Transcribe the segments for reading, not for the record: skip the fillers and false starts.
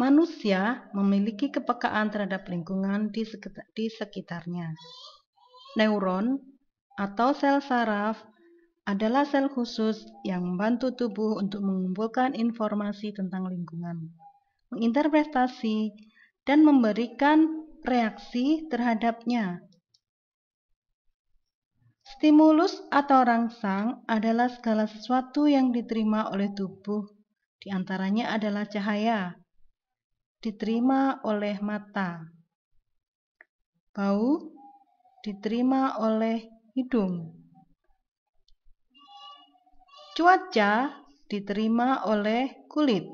Manusia memiliki kepekaan terhadap lingkungan di sekitarnya. Neuron atau sel saraf adalah sel khusus yang membantu tubuh untuk mengumpulkan informasi tentang lingkungan, menginterpretasi, dan memberikan reaksi terhadapnya. Stimulus atau rangsang adalah segala sesuatu yang diterima oleh tubuh, di antaranya adalah cahaya, diterima oleh mata, bau, diterima oleh hidung, cuaca, diterima oleh kulit,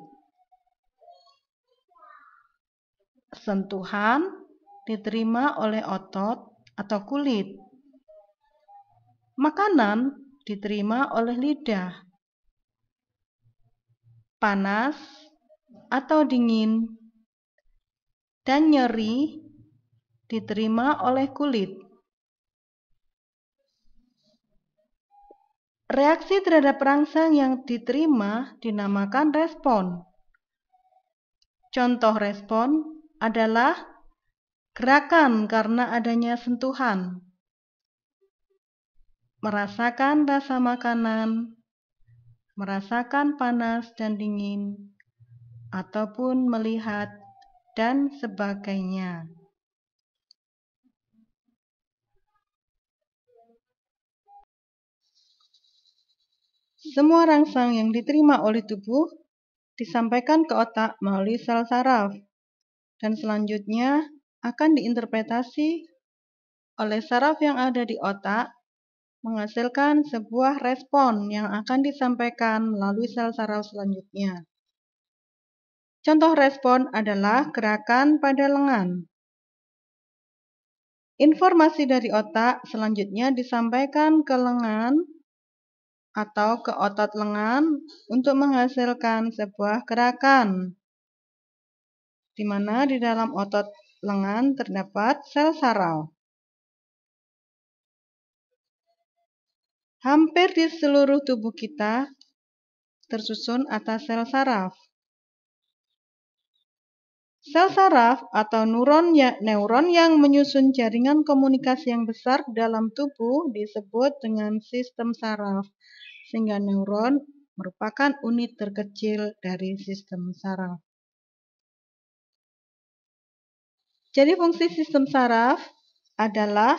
sentuhan, diterima oleh otot atau kulit, makanan, diterima oleh lidah, panas atau dingin, dan nyeri diterima oleh kulit. Reaksi terhadap rangsang yang diterima dinamakan respon. Contoh respon adalah gerakan karena adanya sentuhan, merasakan rasa makanan, merasakan panas dan dingin, ataupun melihat, dan sebagainya. Semua rangsang yang diterima oleh tubuh disampaikan ke otak melalui sel saraf, dan selanjutnya akan diinterpretasi oleh saraf yang ada di otak, menghasilkan sebuah respon yang akan disampaikan melalui sel saraf selanjutnya. Contoh respon adalah gerakan pada lengan. Informasi dari otak selanjutnya disampaikan ke lengan atau ke otot lengan untuk menghasilkan sebuah gerakan, di mana di dalam otot lengan terdapat sel saraf. Hampir di seluruh tubuh kita tersusun atas sel saraf. Sel saraf atau neuron yang menyusun jaringan komunikasi yang besar dalam tubuh disebut dengan sistem saraf, sehingga neuron merupakan unit terkecil dari sistem saraf. Jadi fungsi sistem saraf adalah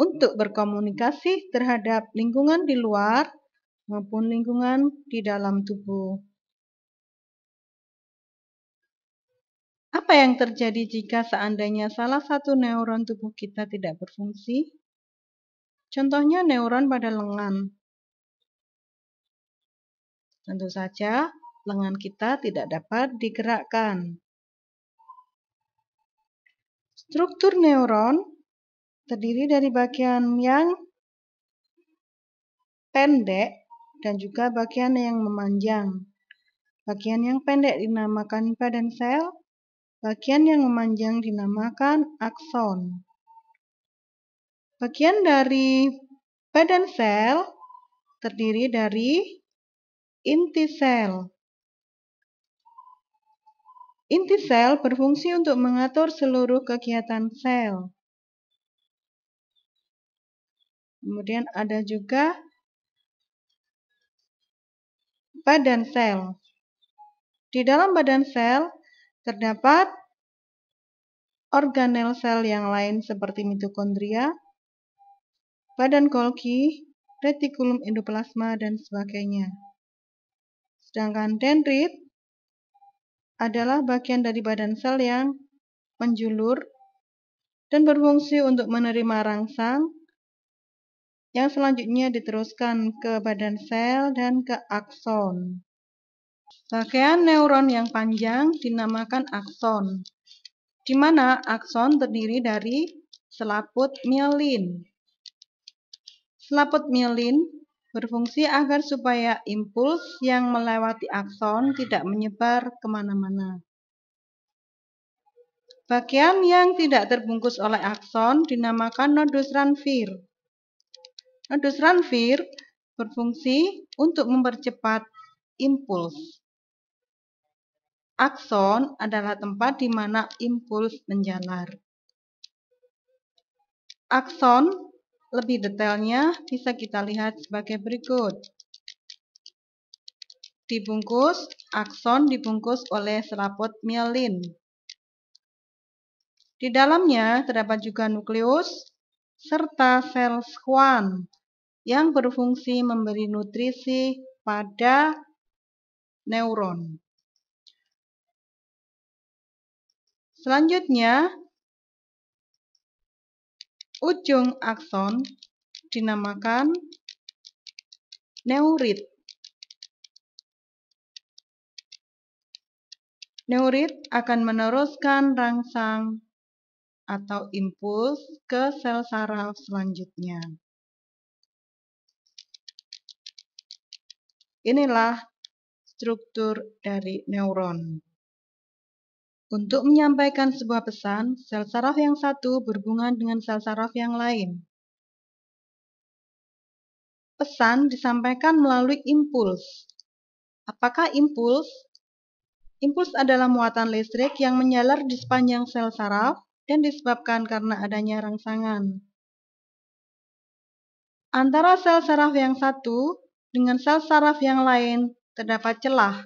untuk berkomunikasi terhadap lingkungan di luar maupun lingkungan di dalam tubuh. Apa yang terjadi jika seandainya salah satu neuron tubuh kita tidak berfungsi? Contohnya neuron pada lengan. Tentu saja, lengan kita tidak dapat digerakkan. Struktur neuron terdiri dari bagian yang pendek dan juga bagian yang memanjang. Bagian yang pendek dinamakan badan sel, bagian yang memanjang dinamakan akson. Bagian dari badan sel terdiri dari inti sel. Inti sel berfungsi untuk mengatur seluruh kegiatan sel. Kemudian ada juga badan sel. Di dalam badan sel terdapat organel sel yang lain seperti mitokondria, badan Golgi, retikulum endoplasma, dan sebagainya. Sedangkan dendrit adalah bagian dari badan sel yang menjulur dan berfungsi untuk menerima rangsang yang selanjutnya diteruskan ke badan sel dan ke akson. Bagian neuron yang panjang dinamakan akson, di mana akson terdiri dari selaput mielin. Selaput mielin berfungsi agar supaya impuls yang melewati akson tidak menyebar kemana-mana. Bagian yang tidak terbungkus oleh akson dinamakan nodus Ranvier. Nodus Ranvier berfungsi untuk mempercepat impuls. Akson adalah tempat di mana impuls menjalar. Akson lebih detailnya bisa kita lihat sebagai berikut. Akson dibungkus oleh selaput mielin. Di dalamnya terdapat juga nukleus serta sel schwann yang berfungsi memberi nutrisi pada neuron. Selanjutnya, ujung akson dinamakan neurit. Neurit akan meneruskan rangsang atau impuls ke sel saraf selanjutnya. Inilah struktur dari neuron. Untuk menyampaikan sebuah pesan, sel saraf yang satu berhubungan dengan sel saraf yang lain. Pesan disampaikan melalui impuls. Apakah impuls? Impuls adalah muatan listrik yang menjalar di sepanjang sel saraf dan disebabkan karena adanya rangsangan. Antara sel saraf yang satu dengan sel saraf yang lain terdapat celah.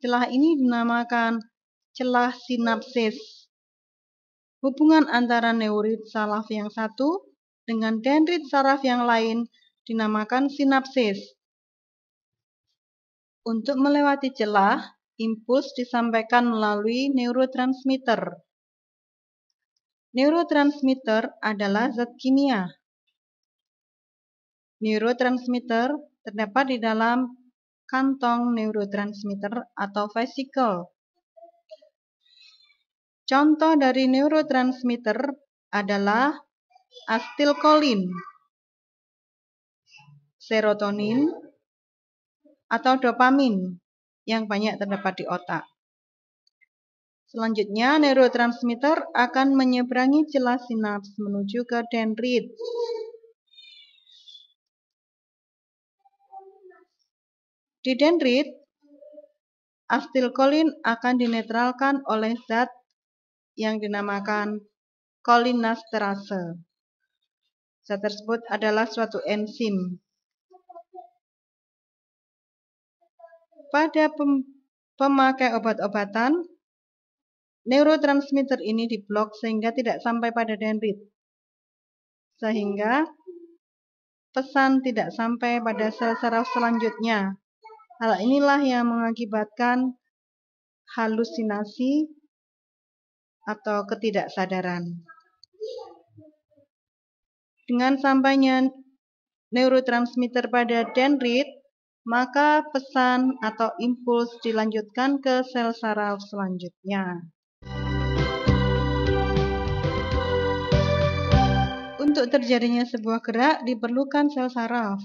Celah ini dinamakan celah sinapsis. Hubungan antara neurit saraf yang satu dengan dendrit saraf yang lain dinamakan sinapsis. Untuk melewati celah, impuls disampaikan melalui neurotransmitter. Neurotransmitter adalah zat kimia. Neurotransmitter terdapat di dalam kantong neurotransmitter atau vesikel. Contoh dari neurotransmitter adalah asetilkolin, serotonin, atau dopamin yang banyak terdapat di otak. Selanjutnya, neurotransmitter akan menyeberangi celah sinaps menuju ke dendrit. Di dendrit, asetilkolin akan dinetralkan oleh zat yang dinamakan kolinesterase. Zat tersebut adalah suatu enzim. Pada pemakai obat-obatan, neurotransmitter ini diblok sehingga tidak sampai pada dendrit. Sehingga pesan tidak sampai pada sel saraf selanjutnya. Hal inilah yang mengakibatkan halusinasi atau ketidaksadaran. Dengan sampainya neurotransmitter pada dendrit, maka pesan atau impuls dilanjutkan ke sel saraf selanjutnya. Untuk terjadinya sebuah gerak diperlukan sel saraf.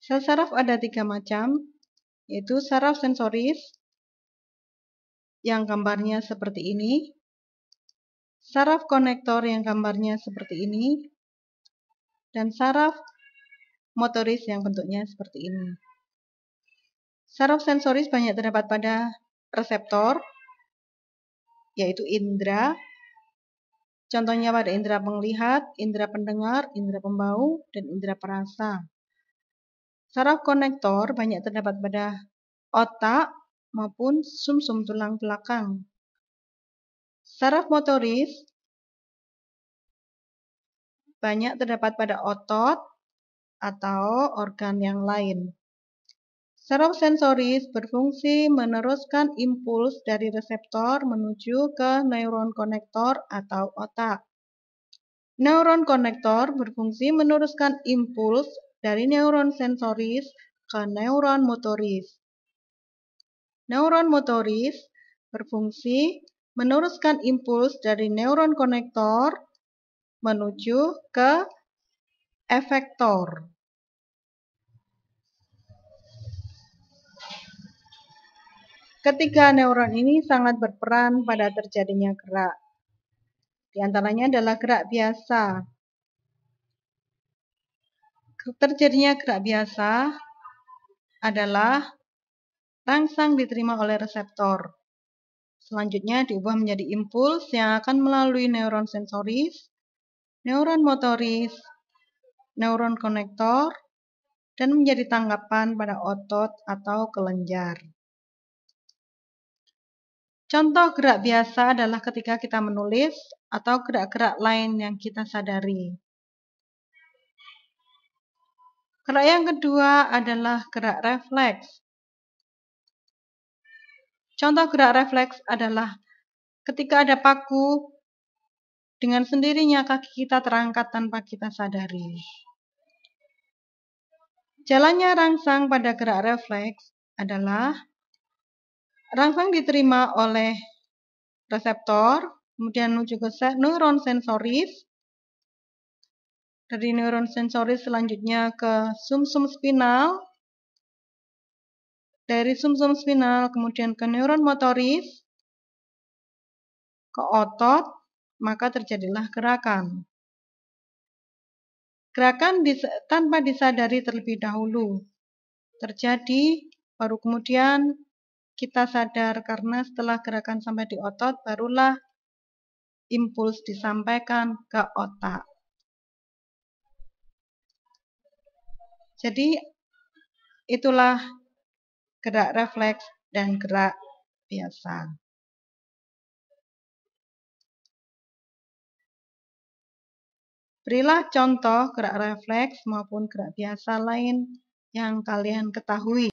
Sel saraf ada 3 macam, yaitu saraf sensoris yang gambarnya seperti ini, saraf konektor yang gambarnya seperti ini, dan saraf motoris yang bentuknya seperti ini. Saraf sensoris banyak terdapat pada reseptor, yaitu indera. Contohnya pada indera penglihat, indera pendengar, indera pembau, dan indera perasa. Saraf konektor banyak terdapat pada otak maupun sumsum tulang belakang. Saraf motoris banyak terdapat pada otot atau organ yang lain. Saraf sensoris berfungsi meneruskan impuls dari reseptor menuju ke neuron konektor atau otak. Neuron konektor berfungsi meneruskan impuls dari neuron sensoris ke neuron motoris. Neuron motoris berfungsi meneruskan impuls dari neuron konektor menuju ke efektor. Ketiga neuron ini sangat berperan pada terjadinya gerak. Di antaranya adalah gerak biasa. Terjadinya gerak biasa adalah rangsang diterima oleh reseptor. Selanjutnya diubah menjadi impuls yang akan melalui neuron sensoris, neuron motoris, neuron konektor, dan menjadi tanggapan pada otot atau kelenjar. Contoh gerak biasa adalah ketika kita menulis atau gerak-gerak lain yang kita sadari. Gerak yang kedua adalah gerak refleks. Contoh gerak refleks adalah ketika ada paku, dengan sendirinya kaki kita terangkat tanpa kita sadari. Jalannya rangsang pada gerak refleks adalah rangsang diterima oleh reseptor, kemudian menuju ke neuron sensoris, dari neuron sensoris selanjutnya ke sumsum spinal, dari sumsum spinal kemudian ke neuron motoris, ke otot, maka terjadilah gerakan. Gerakan tanpa disadari terlebih dahulu terjadi, baru kemudian kita sadar karena setelah gerakan sampai di otot, barulah impuls disampaikan ke otak. Jadi itulah gerak refleks dan gerak biasa. Berilah contoh gerak refleks maupun gerak biasa lain yang kalian ketahui.